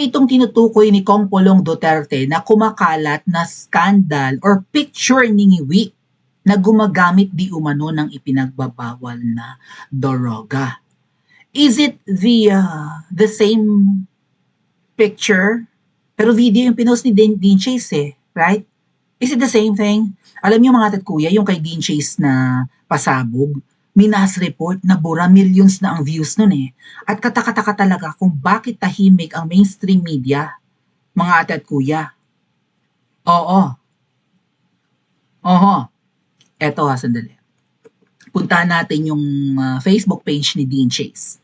Itong tinutukoy ni Kong Polong Duterte na kumakalat na skandal or picture ni Ngiwi na gumagamit di umano ng ipinagbabawal na droga. Is it the same picture? Pero video yung pinost ni Dean Chase right? Is it the same thing? Alam niyo mga tatkuya, yung kay Dean Chase na pasabog, minas report na bura millions na ang views nun At katakataka talaga kung bakit tahimik ang mainstream media, mga ate at kuya. Oo. Oho. Eto sandali. Puntahan natin yung Facebook page ni Dean Chase.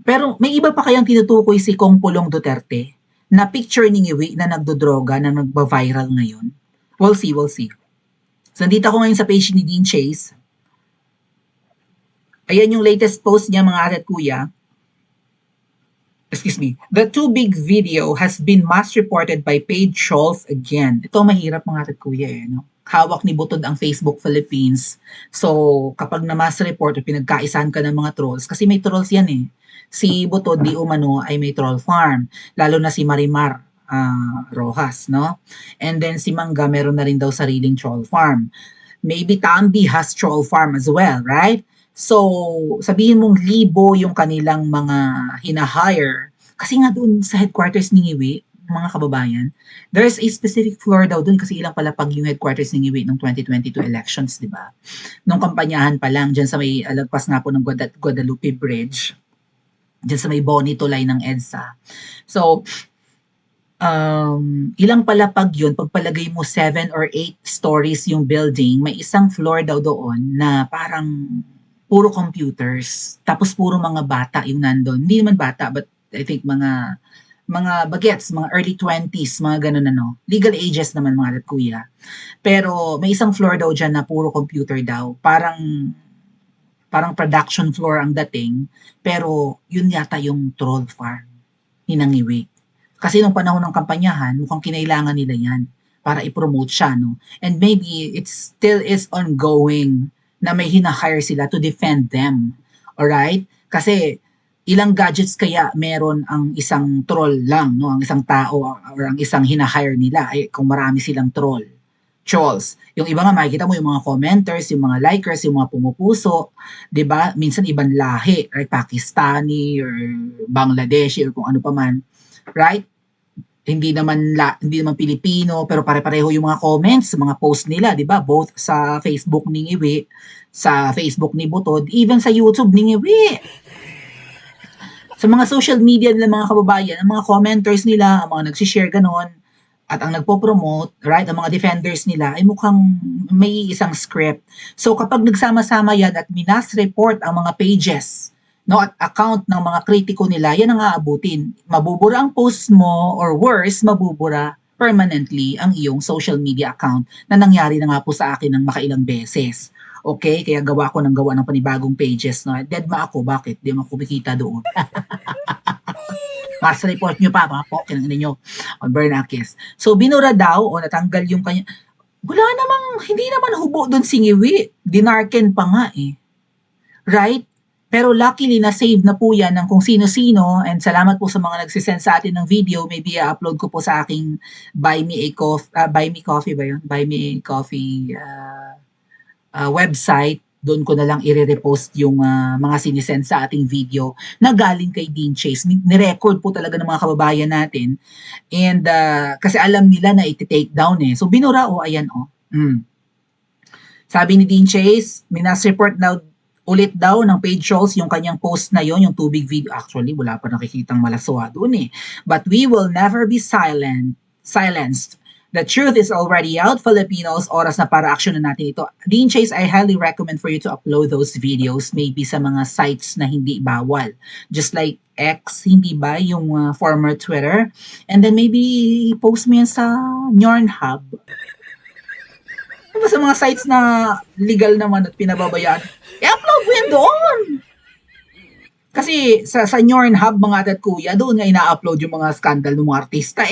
Pero may iba pa kayang tinutukoy si Kong Polong Duterte na picture ni Ngiwi na nagdodroga na nagba-viral ngayon? We'll see. So, nandito ako ngayon sa page ni Dean Chase. Ayan yung latest post niya mga ate at kuya. Excuse me. The too big video has been mass reported by paid trolls again. Ito mahirap mga ate at kuya no? Hawak ni Butod ang Facebook Philippines. So, kapag na-mass report o pinagkaisahan ka ng mga trolls, kasi may trolls yan Si Butod di umano ay may troll farm. Lalo na si Marimar Rojas, no? And then si Mangga meron na rin daw sariling troll farm. Maybe Tambi has troll farm as well, right? So, sabihin mong libo yung kanilang mga hina-hire. Kasi nga doon sa headquarters ni Ngiwi, mga kababayan, there's a specific floor daw doon kasi ilang palapag yung headquarters ni Ngiwi ng 2022 elections, di ba? Nung kampanyahan pa lang, dyan sa may alagpas nga po ng Guadalupe Bridge, dyan sa may Bonnie Tulay ng EDSA. So, ilang palapag yun, pagpalagay mo 7 or 8 stories yung building, may isang floor daw doon na parang puro computers, tapos puro mga bata yung nandun. Hindi naman bata, but I think mga bagets, mga early 20s, mga ganun Legal ages naman mga kuya. Pero may isang floor daw dyan na puro computer daw. Parang production floor ang dating, pero yun yata yung troll farm ni Ngiwi. Kasi nung panahon ng kampanyahan, mukhang kinailangan nila yan para i-promote siya, no? And maybe it still is ongoing na may hina-hire sila to defend them. Alright? Kasi ilang gadgets kaya meron ang isang troll lang, no? Ang isang tao or ang isang hina-hire nila ay kung marami silang trolls. Yung iba nga makikita mo yung mga commenters, yung mga likers, yung mga pumupuso, 'di ba? Minsan ibang lahi, right? Pakistani or Bangladeshi or kung ano pa man. Right? Hindi naman Pilipino pero pare-pareho yung mga comments, mga post nila, 'di ba? Both sa Facebook ni Ngiwi, sa Facebook ni Butod, even sa YouTube ni Ngiwi. Sa mga social media nila mga kababayan, ang mga commenters nila, ang mga nagsi-share ganon, at ang nagpo-promote, right, ang mga defenders nila ay mukhang may isang script. So kapag nagsama-sama yan at minas report ang mga pages, no, at account ng mga kritiko nila, yan ang aabutin. Mabubura ang post mo or worse, mabubura permanently ang iyong social media account na nangyari na nga po sa akin ng makailang beses. Okay? Kaya gawa ko ng panibagong pages. No? Deadma ako. Bakit? Di mo kumikita doon. Mas report nyo pa, mga po, kinangin nyo on Bernakis. So, binura daw o natanggal yung kanya. Wala namang, hindi naman hubo doon si Ngiwi. Dinarken pa nga Right? Pero luckily, na-save na po yan ng kung sino-sino and salamat po sa mga nagsisend sa atin ng video. Maybe i-upload ko po sa aking Buy Me Coffee ba yun? Buy Me Coffee website. Doon ko na lang i-repost yung mga sinisend sa ating video na galing kay Dean Chase. Ni-record po talaga ng mga kababayan natin. And kasi alam nila na iti-take down So binura ayan Sabi ni Dean Chase, minas report ulit daw ng paid trolls yung kanyang post na yon, yung too big video. Actually, wala pa nakikitang malaswa doon But we will never be silenced. The truth is already out, Filipinos. Oras na para action na natin ito. Dean Chase, I highly recommend for you to upload those videos maybe sa mga sites na hindi bawal. Just like X, hindi ba? Yung former Twitter. And then maybe post mo yan sa Pornhub. Sa mga sites na legal naman at pinababayaan, i-upload mo yan doon. Kasi sa Pornhub, mga atat kuya, doon nga ina-upload yung mga scandal ng mga artista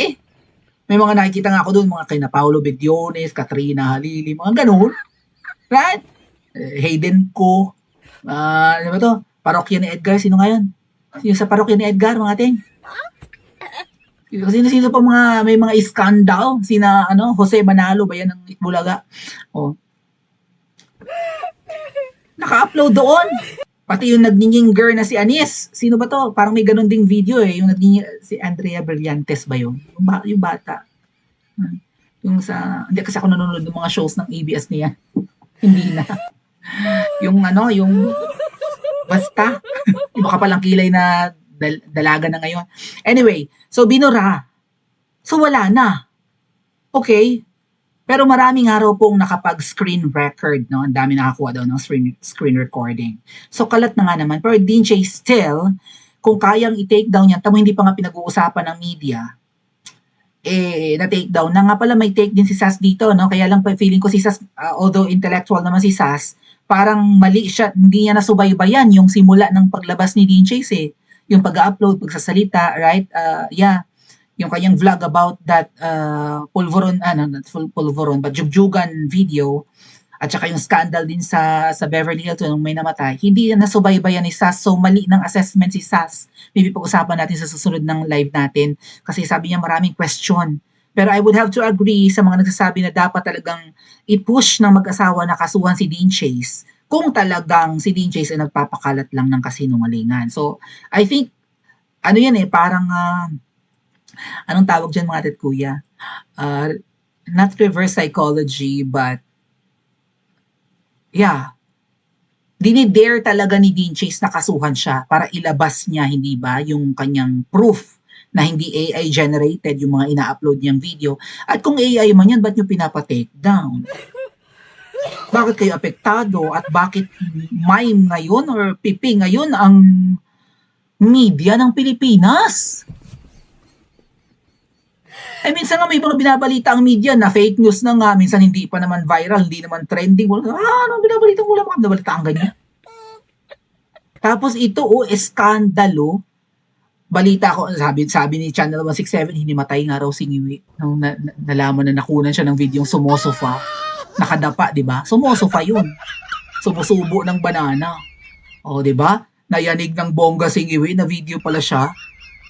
May mga nakikita nga ako doon, mga kina Paolo Bediones, Katrina Halili, mga ganun. Right? Hayden Ko. Ano ba to? Parokya ni Edgar, sino nga yun? Yung sa parokya ni Edgar, mga ting. Sino-sino pa may mga scandal, sina ano, Jose Manalo ba yan ng Itbulaga? Oh, naka-upload doon. Pati yung nagninginger na si Anis. Sino ba to? Parang may ganun ding video eh. Yung si Andrea Brillantes ba yun? Yung bata. Yung hindi kasi ako nanonood ng mga shows ng ABS niya. Hindi na. Yung ano, yung basta. Iba ka palang kilay na dalaga na ngayon. Anyway, so binura. So wala na. Okay. Pero marami nga raw pong nakapag-screen record, no? Ang dami nakakuha daw ng screen recording. So kalat na nga naman. Pero DJ still, kung kayang i-take down yan, tamo hindi pa nga pinag-uusapan ng media, na-take down. Na nga pala may take din si Sas dito, no? Kaya lang feeling ko si Sas, although intellectual naman si Sas, parang mali siya, hindi niya nasubaybayan yung simula ng paglabas ni Dean Chase eh. Yung pag-upload, pagsasalita, right? Yung kanyang vlog about that pulveron, not pulveron, but jugjugan video, at saka yung scandal din sa Beverly Hills nung may namatay, hindi na nasubaybayan ni Sas. So mali ng assessment si Sas. Maybe pag-usapan natin sa susunod ng live natin kasi sabi niya maraming question. Pero I would have to agree sa mga nagsasabi na dapat talagang i-push ng mag-asawa na kasuhan si Dean Chase kung talagang si Dean Chase ay nagpapakalat lang ng kasinungalingan. So I think, ano yan parang anong tawag dyan mga tet kuya? Not reverse psychology, but yeah, dinidare talaga ni Dean Chase na kasuhan siya para ilabas niya, hindi ba, yung kanyang proof na hindi AI generated yung mga ina-upload niyang video. At kung AI man yan, ba't nyo pinapa-take down? Bakit kayo apektado? At bakit mime ngayon or pipi ngayon ang media ng Pilipinas? Minsan nga may mga binabalita ang media na fake news na nga, minsan hindi pa naman viral, hindi naman trending. Ano binabalita mo lang, binabalita ang ganyan. Tapos ito, eskandalo. Balita ko, sabi ni Channel 167, hinimatay nga raw si Ngiwi. Nung nalaman na nakunan siya ng video sumusofa. Nakadapa, di ba? Sumusofa yun. Sumusubo ng banana. O, di ba? Nayanig ng bongga si Ngiwi na video pala siya.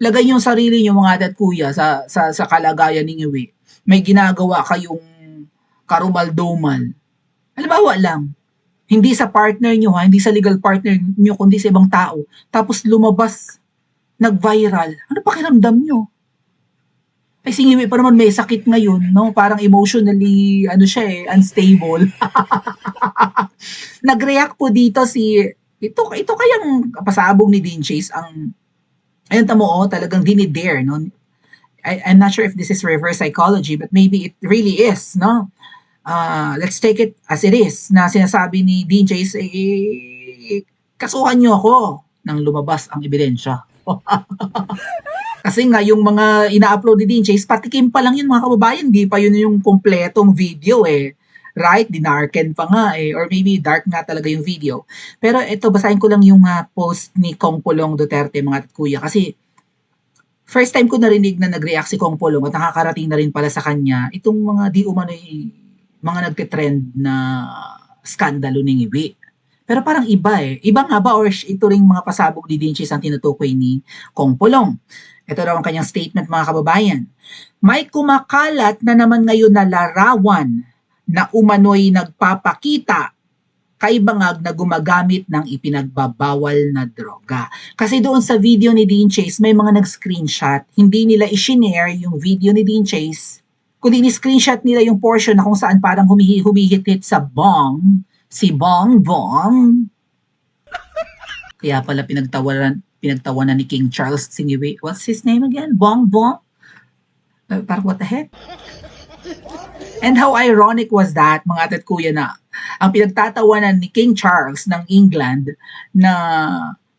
Lagay niyo sarili niyo mga ate at kuya sa kalagayan ni Ngiwi. May ginagawa kayong karumal-dumal. Halimbawa lang, hindi sa partner niyo hindi sa legal partner niyo, kundi sa ibang tao. Tapos lumabas, nag-viral. Ano pakiramdam niyo? Ay, si Ngiwi pa naman may sakit ngayon, no? Parang emotionally, unstable. Nag-react po dito ito kayang pasabog ni Dean Chase ang ayun tamo talagang dinidare, no? I'm not sure if this is reverse psychology, but maybe it really is, no? Let's take it as it is, na sinasabi ni Dean Chase, kasuhan niyo ako nang lumabas ang ebidensya. Kasi nga, yung mga ina-upload ni Dean Chase, patikim pa lang yun mga kababayan, di pa yun yung kompletong video right? Dinarken pa nga or maybe dark nga talaga yung video. Pero ito, basahin ko lang yung post ni Kong Pulong Duterte, mga kuya, kasi first time ko narinig na nag-react si Kong Pulong at nakakarating na rin pala sa kanya itong mga di umano'y mga nagtitrend na skandalo ni Ngiwi. Pero parang iba Iba nga ba or ito ring mga pasabog ni Dean Chase ang tinutukoy ni Kong Pulong? Ito daw ang kanyang statement mga kababayan. May kumakalat na naman ngayon na larawan na umano'y nagpapakita kay Bangag na gumagamit ng ipinagbabawal na droga. Kasi doon sa video ni Dean Chase, may mga nag-screenshot. Hindi nila i-share yung video ni Dean Chase, kundi ni-screenshot nila yung portion na kung saan parang humihit-hit sa bong, si Bong Bong. Kaya pala pinagtawanan ni King Charles Singiwi. What's his name again? Bong Bong? Parang what the heck? And how ironic was that, mga ate at kuya, na ang pinagtatawanan ni King Charles ng England na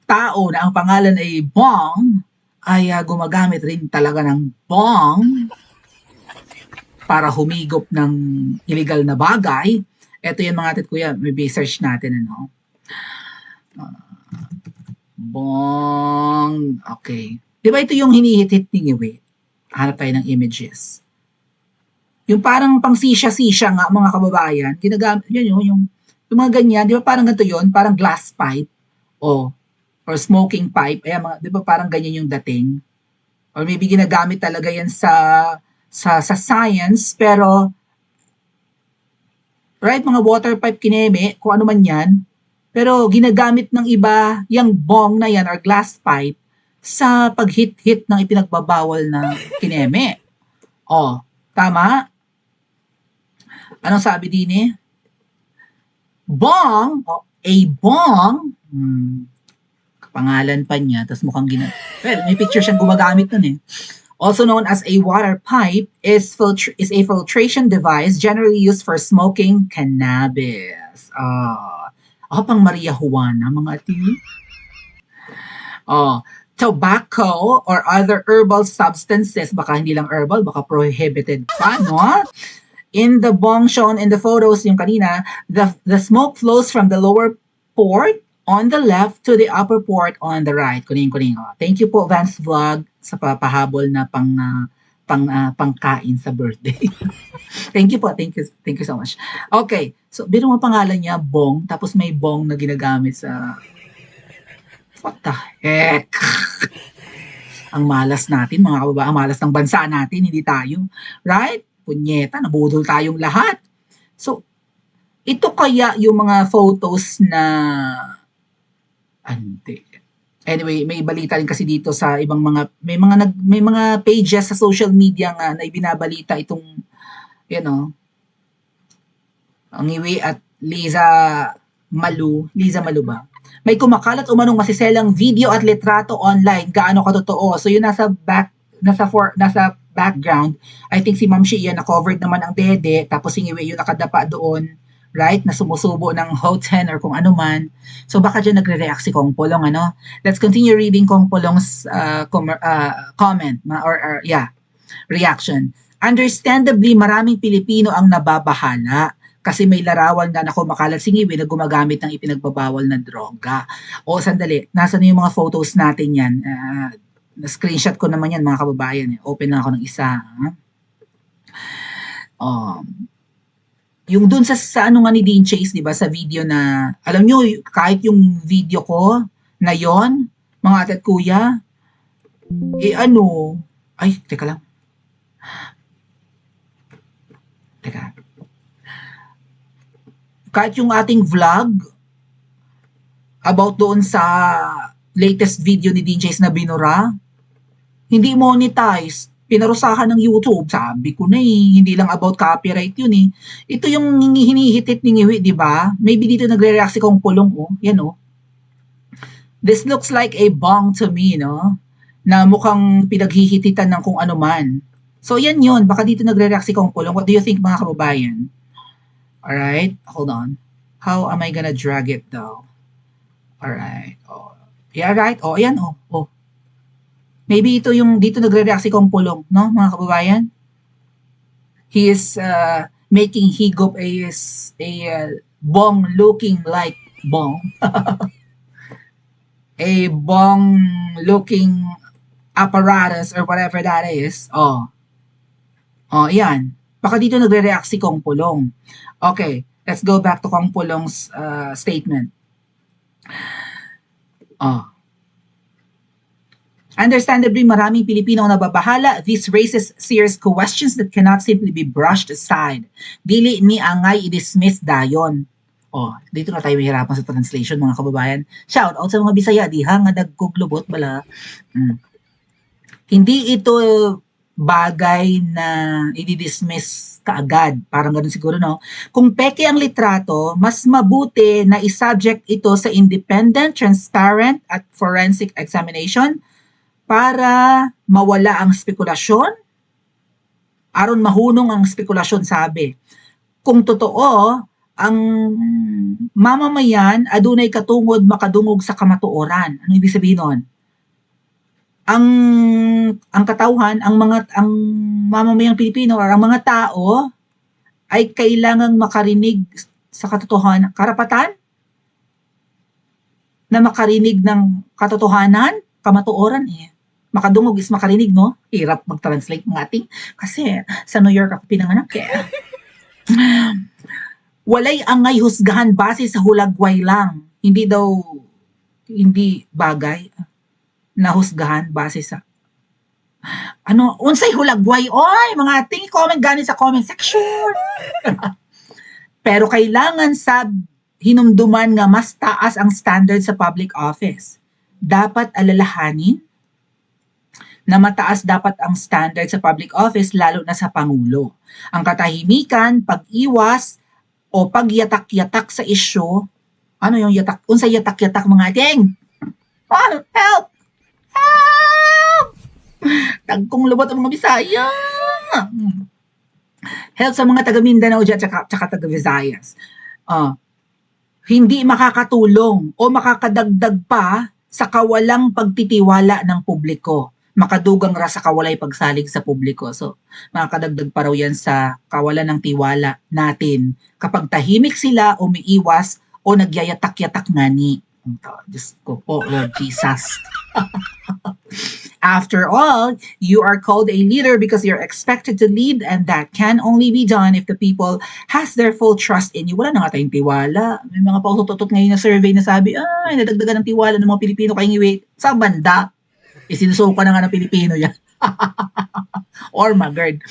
tao na ang pangalan ay Bong ay gumagamit rin talaga ng bong para humigop ng illegal na bagay. Ito yung mga ate at kuya, maybe search natin bong. Okay. Di ba ito yung hinihit-hit ni Ngiwi? Hanap tayo ng images. Yung parang pang sisya-sisya nga mga kababayan, ginagamit yun yung mga ganyan, di ba parang ganito yun, parang glass pipe or smoking pipe, mga, di ba parang ganyan yung dating? or maybe ginagamit talaga yan sa science, pero right, mga water pipe kineme, kung ano man yan, pero ginagamit ng iba yung bong na yan or glass pipe sa pag-hit-hit ng ipinagbabawal na kineme. Oh, tama? Anong sabi din eh? Bong, a bong, pangalan pa niya, tapos mukhang well, may picture siyang gumagamit nun eh. Also known as a water pipe, is a filtration device generally used for smoking cannabis. Pang Maria Juana, mga ati. Tobacco or other herbal substances, baka hindi lang herbal, baka prohibited pa, no? In the bong shown in the photos yung kanina, the smoke flows from the lower port on the left to the upper port on the right. Kuning. Thank you po, Vance Vlog, sa papahabol na pangkain sa birthday. Thank you po. Thank you so much. Okay. So, biro mo pangalan niya, bong, tapos may bong na ginagamit sa... What the heck? Ang malas natin, mga kababa, ang malas ng bansa natin, hindi tayo. Right? Punyeta, nabudol tayong lahat. So, ito kaya yung mga photos na anyway, may balita rin kasi dito sa ibang mga may mga pages sa social media nga na ibinabalita itong ang Iwi at Liza Malu ba? May kumakalat umanong masiselang video at litrato online. Gaano katotoo? So yun nasa background, I think si Ma'am Shia na covered naman ang dede, tapos si Iwi yung nakadapa doon, right, na sumusubo ng Hoten or kung ano man. So baka dyan nagre-react si Kong Polong, ano? Let's continue reading Kong Polong's comment, or reaction. Understandably, maraming Pilipino ang nababahala kasi may larawan na kumakalat si Ngiwi na gumagamit ng ipinagbabawal na droga. O sandali, nasa na yung mga photos natin yan? Na-screenshot ko naman yan, mga kababayan. Open na ako ng isa. Yung dun sa ano nga ni Dean Chase, di ba, sa video na, alam nyo, kahit yung video ko na yon, mga ate at kuya, teka lang. Kahit yung ating vlog about doon sa latest video ni Dean Chase na binura, hindi monetize. Pinarusahan ng YouTube. Sabi ko na hindi lang about copyright yun eh. Ito yung hinihitit ni Ngiwi, di ba? Maybe dito nagre-react si Kong Pulong, Yan, This looks like a bong to me, no? Na mukhang pinaghihititan ng kung ano man. So, yan yun. Baka dito nagre-react si Kong Pulong. What do you think, mga kababayan? Alright, hold on. How am I gonna drag it though? Alright. Yeah, right. Ayan, Maybe ito yung dito nagre-react si Kong Pulong, no, mga kababayan? He is making higop a bong looking like bong. A bong looking apparatus or whatever that is. Yan. Baka dito nagre-react si Kong Pulong. Okay, let's go back to Kong Pulong's statement. Understandably, maraming Pilipino ang nababahala. This raises serious questions that cannot simply be brushed aside. Dili ni angay i-dismiss dayon. Dito na tayo mahirapan sa translation, mga kababayan. Shout out sa mga Bisaya, diha nga nagkuglubot bala. Hindi ito bagay na i-dismiss kaagad. Parang ganoon siguro, no? Kung peke ang litrato, mas mabuti na i-subject ito sa independent, transparent, at forensic examination para mawala ang spekulasyon. Aron mahunong ang spekulasyon, sabi. Kung totoo, ang mamamayan adunay katungod makadungog sa kamatuoran. Ano ibig sabihin nun? Ang katauhan, ang mamamayang Pilipino or ang mga tao ay kailangang makarinig sa katotohanan, karapatan na makarinig ng katotohanan, kamatuoran Makadungog is makarinig, no? Hirap mag-translate ng ating kasi sa New York ako pinanganak Walay angay husgahan base sa hulagway lang. Hindi bagay na husgahan base sa Ano, unsay hulagway oy, mga ating comment gani sa comment section. Pero kailangan sa hinumduman nga mas taas ang standard sa public office. Dapat alalahanin na mataas dapat ang standard sa public office lalo na sa Pangulo. Ang katahimikan, pag-iwas o pagyatak-yatak sa isyu, ano yung yatak? Unsay yatak-yatak mga ating? Oh, help! Help! Tagkong lubot ang mga Bisaya. Help sa mga taga Mindanao dyan tsaka taga Visayas. Hindi makakatulong o makakadagdag pa sa kawalang pagtitiwala ng publiko. Makadugang ra sa kawalay pagsalig sa publiko. So, makakadagdag pa raw yan sa kawalan ng tiwala natin. Kapag tahimik sila, umiiwas o nagyayatak-yatak ngani. Diyos ko po, Lord Jesus. After all, you are called a leader because you're expected to lead, and that can only be done if the people has their full trust in you. Wala na nga tayong tiwala. May mga paututot ngayon na survey na sabi, ay, nadagdagan ng tiwala ng mga Pilipino kay ngiwi. Sa banda, isinusuka na nga ng Pilipino yan. Or magard.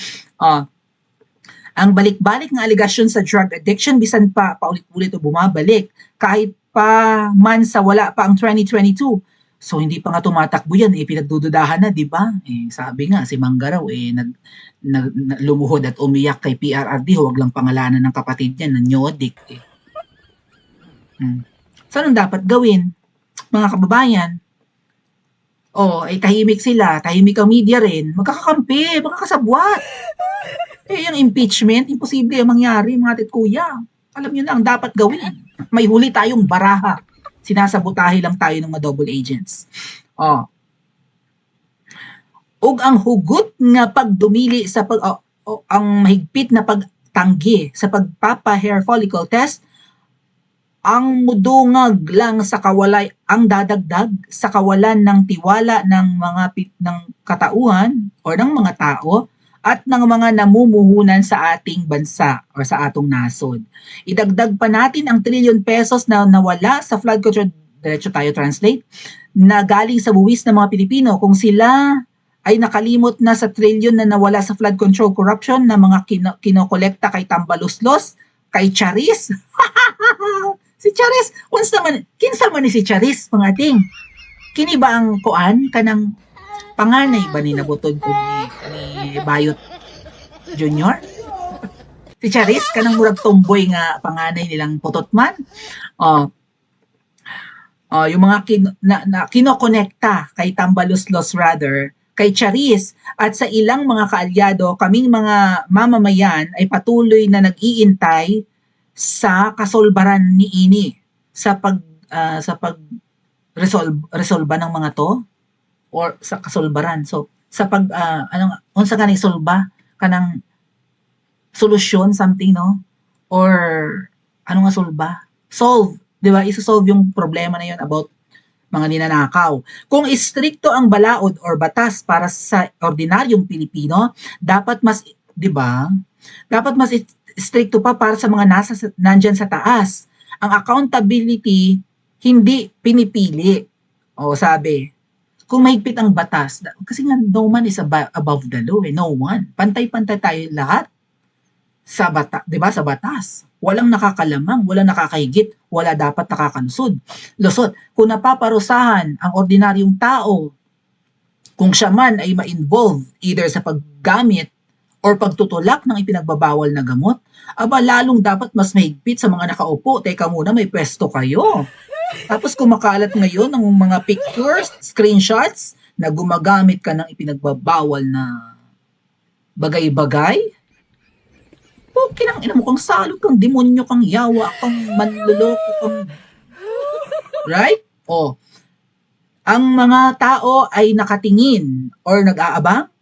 Ang balik-balik ng aligasyon sa drug addiction, bisan pa paulit-ulit o bumabalik, kahit pa man sa wala pa ang 2022. So hindi pa nga tumatakbo yan, pinagdududahan na, di ba? Sabi nga, si Manggaraw, lumuhod at umiyak kay PRRD, huwag lang pangalanan ng kapatid niya, na nyodik. So anong dapat gawin, mga kababayan? Tahimik sila, tahimik ang media rin, magkakakampi, magkakasabwat. Yung impeachment, imposible ang mangyari, mga titkuya. Alam nyo na ang dapat gawin. May huli tayong baraha. Sinasabotahe lang tayo ng mga double agents. Ug ang hugot nga pagdumili sa ang mahigpit na pagtanggi sa pagpapa-hair follicle test, ang mudungag lang sa kawalay, ang dadagdag sa kawalan ng tiwala ng mga ng katauhan o ng mga tao at ng mga namumuhunan sa ating bansa o sa atong nasod. Idagdag pa natin ang trilyon pesos na nawala sa flood control, diretso tayo translate, na galing sa buwis ng mga Pilipino. Kung sila ay nakalimot na sa trilyon na nawala sa flood control corruption na mga kinokolekta kay Tambaluslos, kay Charis. Si Charis, kinsa man ni si Charis, mga ating. Kini ba ang kuan kanang panganay ba ni nabutod ko ni Bayot Junior? Si Charis, kanang murag tomboy nga panganay nilang putotman. Yung mga kinokonekta kay Tambaluslos rather, kay Charis at sa ilang mga kaalyado, kaming mga mamamayan ay patuloy na nag-iintay sa kasolbaran ni ini sa pag resolba ng mga to or sa kasolbaran. So sa pag unsa kanang solba kanang solusyon something no or ano nga solba solve, di ba, iso-solve yung problema na yon about mga ninanakaw. Kung istrikto ang balaod or batas para sa ordinaryong Pilipino, dapat mas, di ba, dapat mas stricto pa para sa mga nandyan sa taas. Ang accountability, hindi pinipili. Sabi, kung mahigpit ang batas, kasi nga no man is above the law, no one. Pantay-pantay tayo lahat sa di ba, sa batas. Walang nakakalamang, walang nakakahigit, wala dapat nakakalusod. Kung napaparusahan ang ordinaryong tao, kung siya man ay ma-involve either sa paggamit or pagtutulak ng ipinagbabawal na gamot, lalong dapat mas mahigpit sa mga nakaupo. Teka muna, may pwesto kayo. Tapos kumakalat ngayon ng mga pictures, screenshots, na gumagamit ka ng ipinagbabawal na bagay-bagay. Kinang ina mo, kang salog, kang demonyo, kang yawa, kang manluloko, kang... Right? Ang mga tao ay nakatingin or nag-aabang.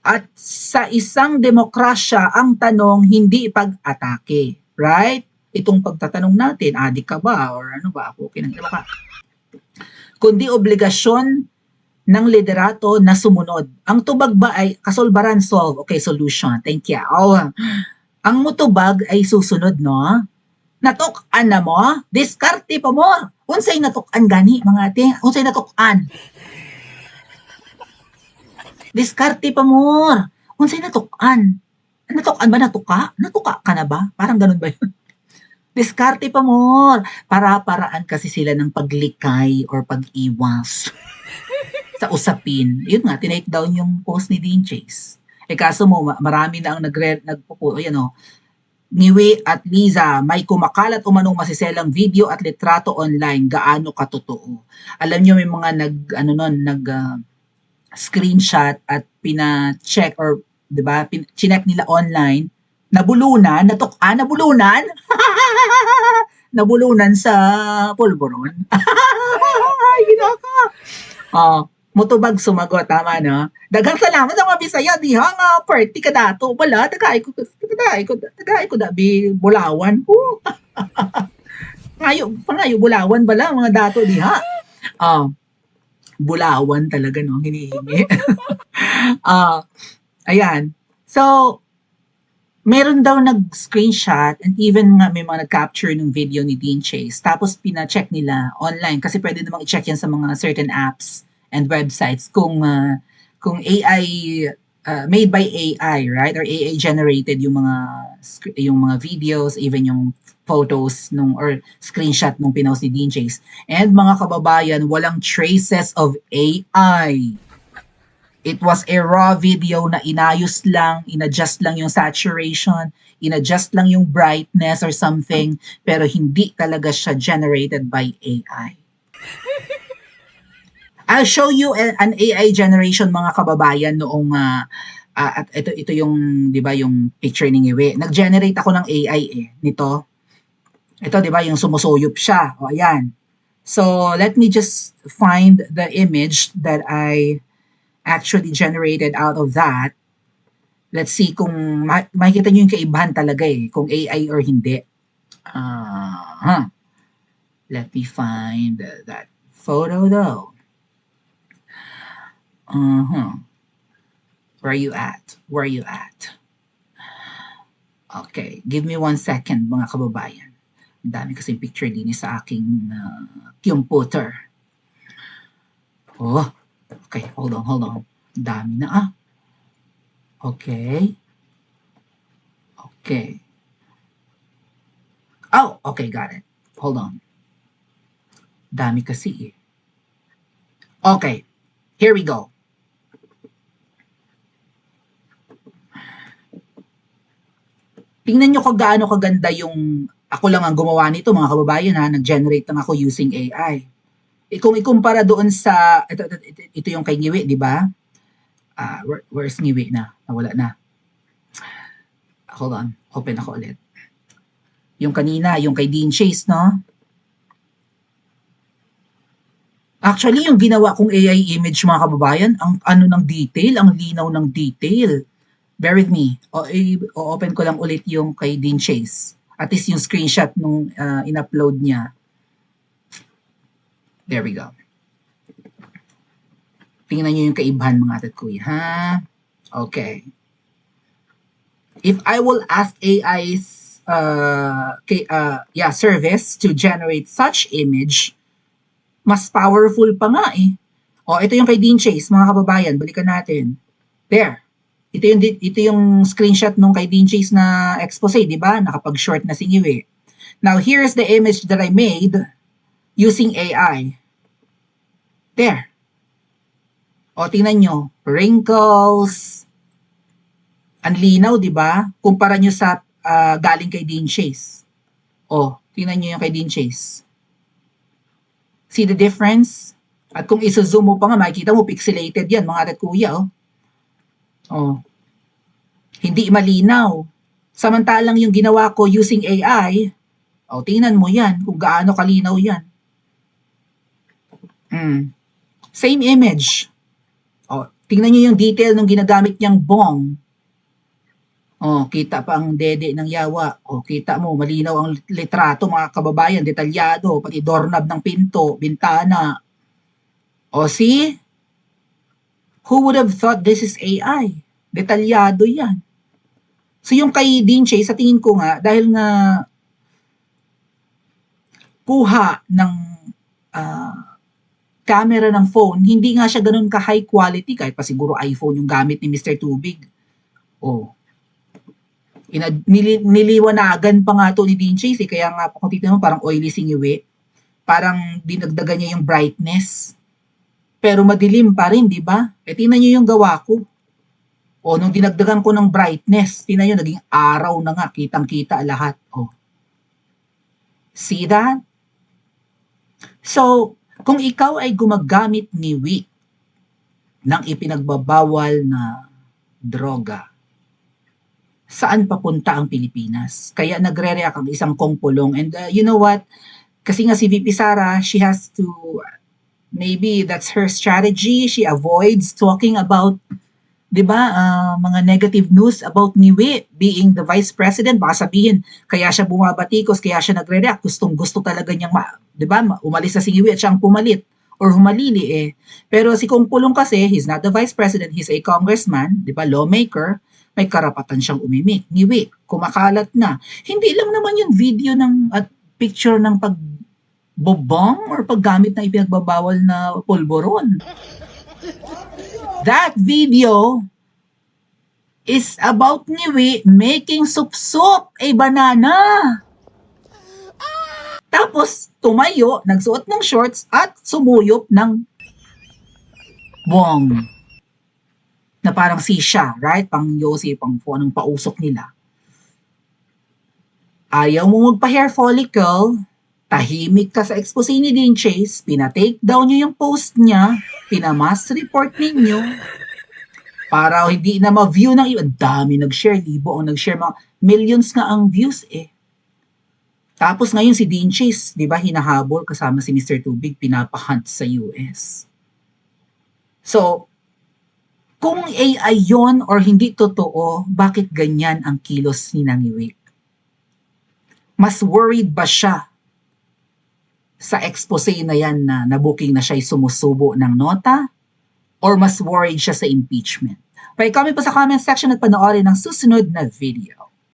At sa isang demokrasya, ang tanong hindi pag-atake. Right? Itong pagtatanong natin, adik ka ba? Or ano ba? Ako, kinangkila ka. Kundi obligasyon ng liderato na sumunod. Ang tubag ba ay kasolbaran, solve. Okay, solution. Thank you. Ang mutubag ay susunod, no? Natuk-an na mo? Diskarte pa mo? Unsay natuk-an gani, mga ate? Unsay natuk-an? Diskarte pa more. Unsay natukan? Natukan ba natuka? Natuka ka na ba? Parang ganun ba yun? Diskarte pa more. Para-paraan kasi sila ng paglikay or pag-iwas sa usapin. Yun nga, tinake down yung post ni Dean Chase. Eh kaso mo, marami na ang ayan o, Niwe at Liza, may kumakalat umanong masiselang video at litrato online. Gaano katotoo? Alam nyo, may mga screenshot at pina-check or 'di ba, chinek nila online, nabulunan nabulunan sa pulburon. Ay, ginaka. Oh, mutubag sumagot, tama no? Daghang salamat sa mga Bisaya, diha nga party ka dato. Wala, tagay ko dabi Bulawan. Pangayo Bulawan bala mga dato diha. Oh, Bulawan talaga no, hinihingi. Ayan. So, meron daw nag-screenshot and even nga may mga nag-capture ng video ni Dean Chase. Tapos pina-check nila online kasi pwede namang i-check yan sa mga certain apps and websites kung AI made by AI, right? Or AI generated yung mga videos, even yung photos or screenshot nung pinost ni Dean Chase. And mga kababayan, walang traces of AI. It was a raw video na inayos lang, inadjust lang yung saturation, inadjust lang yung brightness or something, pero hindi talaga siya generated by AI. I'll show you an AI generation mga kababayan noong at ito yung 'di ba yung picture ni Ngiwe. Nag-generate ako ng AI nito. Ito 'di ba yung sumusuyop siya. O ayan. So let me just find the image that I actually generated out of that. Let's see kung makikita nyo yung kaibahan talaga kung AI or hindi. Let me find that photo though. Where are you at? Where are you at? Okay, give me 1 second mga kababayan. Ang dami kasing picture din sa aking computer. Oh, okay, hold on. Dami na Okay. Oh, okay, got it. Hold on. Dami kasi Okay, here we go. Tingnan nyo kung gaano kaganda yung ako lang ang gumawa nito mga kababayan nag-generate lang ako using AI. Kung ikumpara doon sa ito yung kay Ngiwi, di ba? Where's Ngiwi na? Nawala na. Hold on, open ako ulit. Yung kanina, yung kay Dean Chase, no? Actually, yung ginawa kong AI image mga kababayan, ang ng detail, ang linaw ng detail. Bear with me. O-open ko lang ulit yung kay Dean Chase. At least yung screenshot nung in-upload niya. There we go. Tingnan nyo yung kaibahan mga atat kuya, ha? Okay. If I will ask AI's service to generate such image, mas powerful pa nga ito yung kay Dean Chase, mga kababayan, balikan natin. There. Ito yung screenshot nung kay Dean Chase na expose, di ba? Nakapag-short na si Ngiwi. Now, here's the image that I made using AI. There. Tingnan nyo. Wrinkles. Ang linaw, di ba? Kumpara nyo sa galing kay Dean Chase. Tingnan nyo yung kay Dean Chase. See the difference? At kung iso-zoom mo pa nga, makikita mo, pixelated yan, mga atat kuya, hindi malinaw. Samantalang yung ginawa ko using AI, tingnan mo yan, kung gaano kalinaw yan. Same image. Tingnan nyo yung detail nung ginagamit niyang bong. Kita pa ang dede ng yawa. Kita mo, malinaw ang litrato, mga kababayan, detalyado, pati doorknob ng pinto, bintana. See? Who would have thought this is AI? Detalyado yan. So yung kay Dean Chase, sa tingin ko nga, dahil nga kuha ng camera ng phone, hindi nga siya ganun ka-high quality, kahit pa siguro iPhone yung gamit ni Mr. Tubig. Oh. Niliwanagan pa nga to ni Dean Chase, kaya nga kung titignan mo parang oily singiwi. Parang dinagdagan niya yung brightness. Pero madilim pa rin, di ba? Tingnan niyo yung gawa ko. O, nung dinagdagan ko ng brightness, tingnan niyo, naging araw na nga, kitang-kita lahat. O. See that? So, kung ikaw ay gumagamit niwi ng ipinagbabawal na droga, saan papunta ang Pilipinas? Kaya nagre-react ang isang kongpulong. And you know what? Kasi nga si VP Sara, she has to, maybe that's her strategy. She avoids talking about, di ba, mga negative news about Niwi being the Vice President. Baka sabihin, kaya siya bumabatikos, kaya siya nagre-react. Gustong-gusto talaga niyang, di ba, umalis na si Niwi at siyang pumalit or humalili eh. Pero si Kong Pulong kasi, he's not the Vice President, he's a congressman, di ba, lawmaker, may karapatan siyang umimik. Niwi, kumakalat na. Hindi lang naman yung video ng at picture ng pagbobong or paggamit ng ipinagbabawal na pulburon. That video is about Niwi making sup-sup a banana. Tapos tumayo, nagsuot ng shorts at sumuyop ng bong. Na parang sisya, right? Pang Yossi, pang anong pausok nila. Ayaw mo magpa-hair follicle, tahimik ka sa expose ni Dean Chase, pina-take down nyo yung post niya, pinamass report ninyo, para hindi na ma-view ng iba. Dami nag-share, libo ang nag-share, mga millions nga ang views eh. Tapos ngayon si Dean Chase, di ba, hinahabol kasama si Mr. Tubig, pinapahunt sa US. So, kung AI yon or hindi totoo, bakit ganyan ang kilos ni Niwi? Mas worried ba siya sa expose na yan na nabuking na siya'y sumusubo ng nota? Or mas worried siya sa impeachment? Pa-comment po sa comment section at panoorin ang susunod na video.